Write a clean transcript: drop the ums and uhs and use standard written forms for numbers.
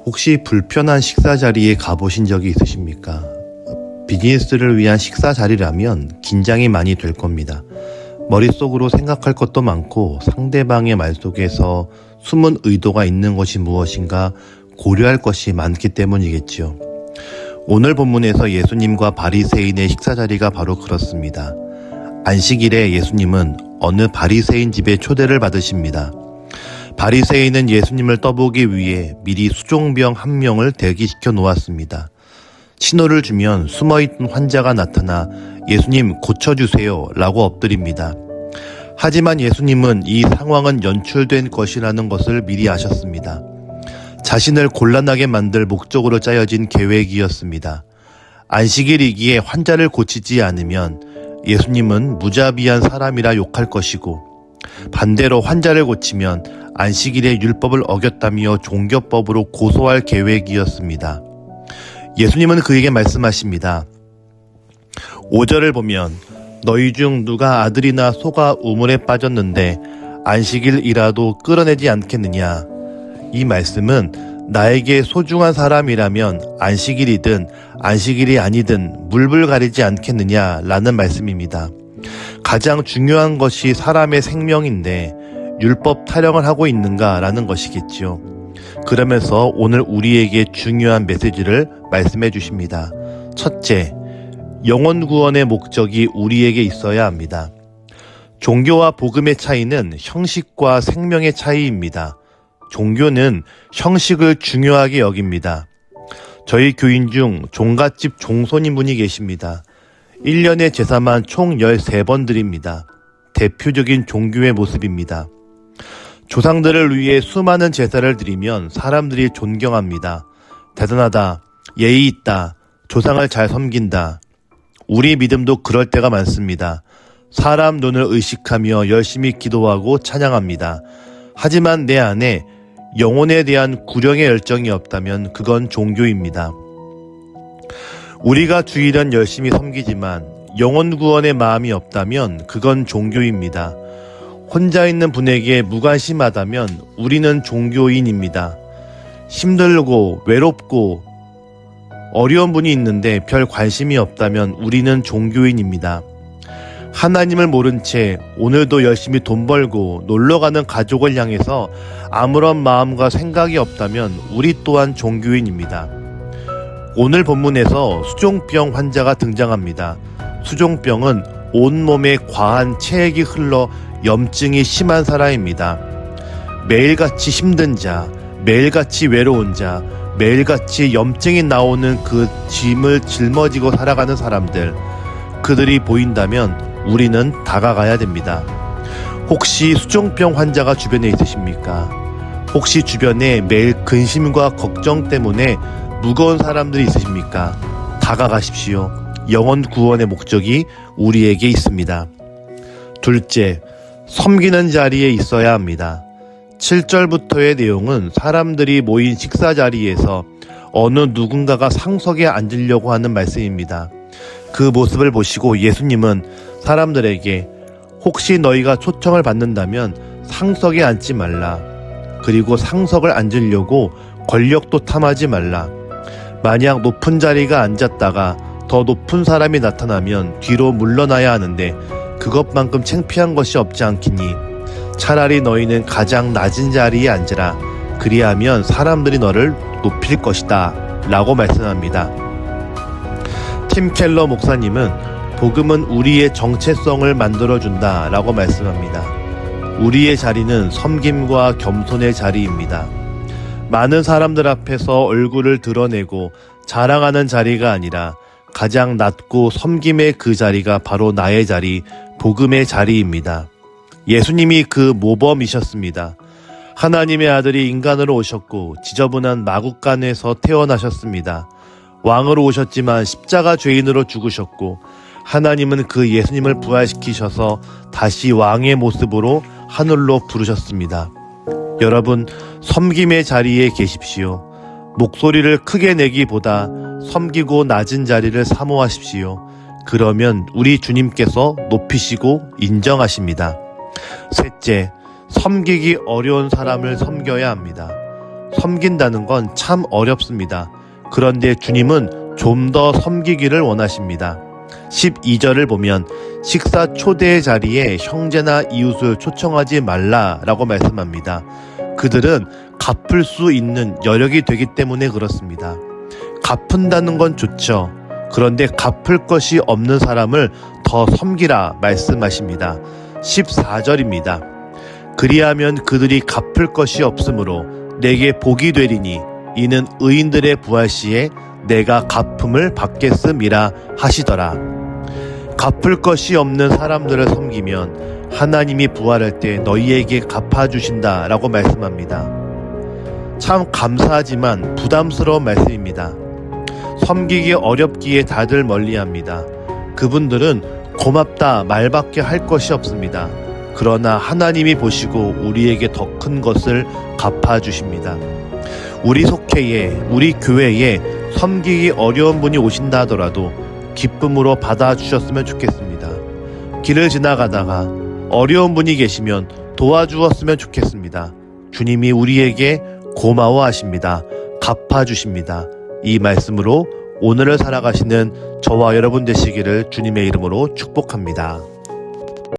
혹시 불편한 식사 자리에 가보신 적이 있으십니까? 비즈니스를 위한 식사 자리라면 긴장이 많이 될 겁니다. 머릿속으로 생각할 것도 많고 상대방의 말 속에서 숨은 의도가 있는 것이 무엇인가 고려할 것이 많기 때문이겠지요. 오늘 본문에서 예수님과 바리새인의 식사 자리가 바로 그렇습니다. 안식일에 예수님은 어느 바리새인 집에 초대를 받으십니다. 바리새인은 예수님을 떠보기 위해 미리 수종병 한 명을 대기시켜 놓았습니다. 신호를 주면 숨어있던 환자가 나타나 예수님 고쳐주세요 라고 엎드립니다. 하지만 예수님은 이 상황은 연출된 것이라는 것을 미리 아셨습니다. 자신을 곤란하게 만들 목적으로 짜여진 계획이었습니다. 안식일이기에 환자를 고치지 않으면 예수님은 무자비한 사람이라 욕할 것이고, 반대로 환자를 고치면 안식일의 율법을 어겼다며 종교법으로 고소할 계획이었습니다. 예수님은 그에게 말씀하십니다. 5절을 보면 너희 중 누가 아들이나 소가 우물에 빠졌는데 안식일이라도 끌어내지 않겠느냐. 이 말씀은 나에게 소중한 사람이라면 안식일이든 안식일이 아니든 물불 가리지 않겠느냐 라는 말씀입니다. 가장 중요한 것이 사람의 생명인데 율법 타령을 하고 있는가 라는 것이겠지요. 그러면서 오늘 우리에게 중요한 메시지를 말씀해 주십니다. 첫째, 영혼 구원의 목적이 우리에게 있어야 합니다. 종교와 복음의 차이는 형식과 생명의 차이입니다. 종교는 형식을 중요하게 여깁니다. 저희 교인 중 종갓집 종손인 분이 계십니다. 1년의 제사만 총 13번 드립니다. 대표적인 종교의 모습입니다. 조상들을 위해 수많은 제사를 드리면 사람들이 존경합니다. 대단하다, 예의 있다, 조상을 잘 섬긴다. 우리 믿음도 그럴 때가 많습니다. 사람 눈을 의식하며 열심히 기도하고 찬양합니다. 하지만 내 안에 영혼에 대한 구령의 열정이 없다면 그건 종교입니다. 우리가 주일은 열심히 섬기지만 영혼 구원의 마음이 없다면 그건 종교입니다. 혼자 있는 분에게 무관심하다면 우리는 종교인입니다. 힘들고 외롭고 어려운 분이 있는데 별 관심이 없다면 우리는 종교인입니다. 하나님을 모른 채 오늘도 열심히 돈 벌고 놀러가는 가족을 향해서 아무런 마음과 생각이 없다면 우리 또한 종교인입니다. 오늘 본문에서 수종병 환자가 등장합니다. 수종병은 온몸에 과한 체액이 흘러 염증이 심한 사람입니다. 매일같이 힘든 자, 매일같이 외로운 자, 매일같이 염증이 나오는 그 짐을 짊어지고 살아가는 사람들, 그들이 보인다면 우리는 다가가야 됩니다. 혹시 수종병 환자가 주변에 있으십니까? 혹시 주변에 매일 근심과 걱정 때문에 무거운 사람들이 있으십니까? 다가가십시오. 영혼 구원의 목적이 우리에게 있습니다. 둘째, 섬기는 자리에 있어야 합니다. 7절부터의 내용은 사람들이 모인 식사 자리에서 어느 누군가가 상석에 앉으려고 하는 말씀입니다. 그 모습을 보시고 예수님은 사람들에게 혹시 너희가 초청을 받는다면 상석에 앉지 말라. 그리고 상석을 앉으려고 권력도 탐하지 말라. 만약 높은 자리가 앉았다가 더 높은 사람이 나타나면 뒤로 물러나야 하는데 그것만큼 창피한 것이 없지 않기니 차라리 너희는 가장 낮은 자리에 앉으라. 그리하면 사람들이 너를 높일 것이다 라고 말씀합니다. 팀 켈러 목사님은 복음은 우리의 정체성을 만들어준다 라고 말씀합니다. 우리의 자리는 섬김과 겸손의 자리입니다. 많은 사람들 앞에서 얼굴을 드러내고 자랑하는 자리가 아니라 가장 낮고 섬김의 그 자리가 바로 나의 자리, 복음의 자리입니다. 예수님이 그 모범이셨습니다. 하나님의 아들이 인간으로 오셨고 지저분한 마구간에서 태어나셨습니다. 왕으로 오셨지만 십자가 죄인으로 죽으셨고 하나님은 그 예수님을 부활시키셔서 다시 왕의 모습으로 하늘로 부르셨습니다. 여러분, 섬김의 자리에 계십시오. 목소리를 크게 내기보다 섬기고 낮은 자리를 사모하십시오. 그러면 우리 주님께서 높이시고 인정하십니다. 셋째, 섬기기 어려운 사람을 섬겨야 합니다. 섬긴다는 건 참 어렵습니다. 그런데 주님은 좀 더 섬기기를 원하십니다. 12절을 보면 식사 초대의 자리에 형제나 이웃을 초청하지 말라라고 말씀합니다. 그들은 갚을 수 있는 여력이 되기 때문에 그렇습니다. 갚은다는 건 좋죠. 그런데 갚을 것이 없는 사람을 더 섬기라 말씀하십니다. 14절입니다. 그리하면 그들이 갚을 것이 없으므로 내게 복이 되리니 이는 의인들의 부활 시에 내가 갚음을 받겠음이라 하시더라. 갚을 것이 없는 사람들을 섬기면 하나님이 부활할 때 너희에게 갚아주신다 라고 말씀합니다. 참 감사하지만 부담스러운 말씀입니다. 섬기기 어렵기에 다들 멀리합니다. 그분들은 고맙다 말밖에 할 것이 없습니다. 그러나 하나님이 보시고 우리에게 더 큰 것을 갚아주십니다. 우리 속회에, 우리 교회에 섬기기 어려운 분이 오신다 하더라도 기쁨으로 받아주셨으면 좋겠습니다. 길을 지나가다가 어려운 분이 계시면 도와주었으면 좋겠습니다. 주님이 우리에게 고마워하십니다. 갚아주십니다. 이 말씀으로 오늘을 살아가시는 저와 여러분 되시기를 주님의 이름으로 축복합니다.